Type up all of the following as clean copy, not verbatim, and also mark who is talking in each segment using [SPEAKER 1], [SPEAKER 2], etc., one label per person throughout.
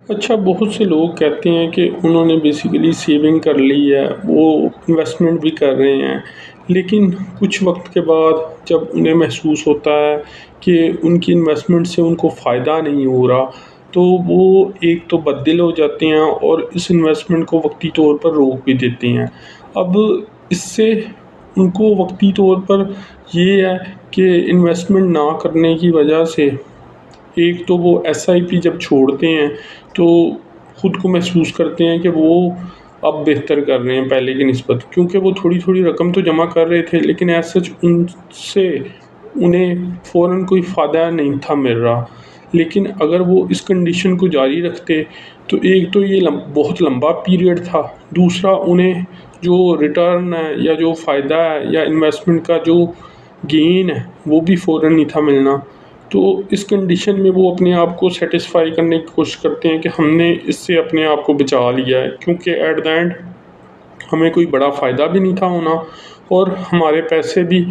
[SPEAKER 1] اچھا، بہت سے لوگ کہتے ہیں کہ انہوں نے بیسیکلی سیونگ کر لی ہے، وہ انویسٹمنٹ بھی کر رہے ہیں، لیکن کچھ وقت کے بعد جب انہیں محسوس ہوتا ہے کہ ان کی انویسٹمنٹ سے ان کو فائدہ نہیں ہو رہا، تو وہ ایک تو بددل ہو جاتے ہیں اور اس انویسٹمنٹ کو وقتی طور پر روک بھی دیتے ہیں۔ اب اس سے ان کو وقتی طور پر یہ ہے کہ انویسٹمنٹ نہ کرنے کی وجہ سے ایک تو وہ ایس آئی پی جب چھوڑتے ہیں تو خود کو محسوس کرتے ہیں کہ وہ اب بہتر کر رہے ہیں پہلے کی نسبت، کیونکہ وہ تھوڑی تھوڑی رقم تو جمع کر رہے تھے لیکن ایز سچ ان سے انہیں فوراً کوئی فائدہ نہیں تھا مل رہا۔ لیکن اگر وہ اس کنڈیشن کو جاری رکھتے تو ایک تو یہ بہت لمبا پیریڈ تھا، دوسرا انہیں جو ریٹرن ہے یا جو فائدہ ہے یا انویسٹمنٹ کا جو گین ہے وہ بھی فوراً نہیں تھا ملنا۔ تو اس کنڈیشن میں وہ اپنے آپ کو سیٹسفائی کرنے کی کوشش کرتے ہیں کہ ہم نے اس سے اپنے آپ کو بچا لیا ہے، کیونکہ ایٹ دا اینڈ ہمیں کوئی بڑا فائدہ بھی نہیں تھا ہونا اور ہمارے پیسے بھی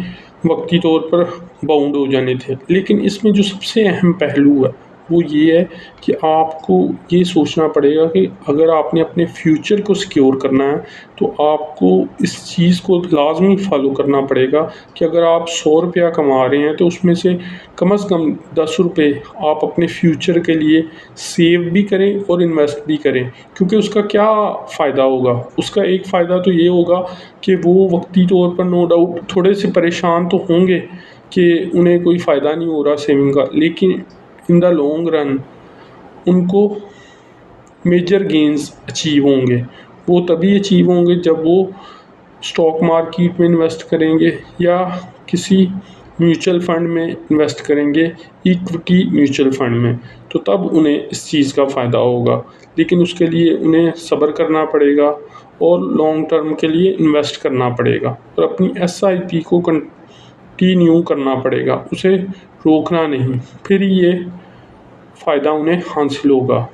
[SPEAKER 1] وقتی طور پر باؤنڈ ہو جانے تھے۔ لیکن اس میں جو سب سے اہم پہلو ہے وہ یہ ہے کہ آپ کو یہ سوچنا پڑے گا کہ اگر آپ نے اپنے فیوچر کو سیکیور کرنا ہے تو آپ کو اس چیز کو لازمی فالو کرنا پڑے گا کہ اگر آپ 100 روپیہ کما رہے ہیں تو اس میں سے کم از کم 10 روپے آپ اپنے فیوچر کے لیے سیو بھی کریں اور انویسٹ بھی کریں، کیونکہ اس کا کیا فائدہ ہوگا؟ اس کا ایک فائدہ تو یہ ہوگا کہ وہ وقتی طور پر نو ڈاؤٹ تھوڑے سے پریشان تو ہوں گے کہ انہیں کوئی فائدہ نہیں ہو رہا سیونگ کا، لیکن ان دا لانگ رن ان کو میجر گینز اچیو ہوں گے۔ وہ تبھی اچیو ہوں گے جب وہ اسٹاک مارکیٹ میں انویسٹ کریں گے یا کسی میوچل فنڈ میں انویسٹ کریں گے، ایکوٹی میوچل فنڈ میں، تو تب انہیں اس چیز کا فائدہ ہوگا۔ لیکن اس کے لیے انہیں صبر کرنا پڑے گا اور لانگ ٹرم کے لیے انویسٹ کرنا پڑے گا اور اپنی ایس آئی پی کو کنٹینیو کرنا پڑے گا، اسے روکنا نہیں، پھر یہ فائدہ انہیں حاصل ہوگا۔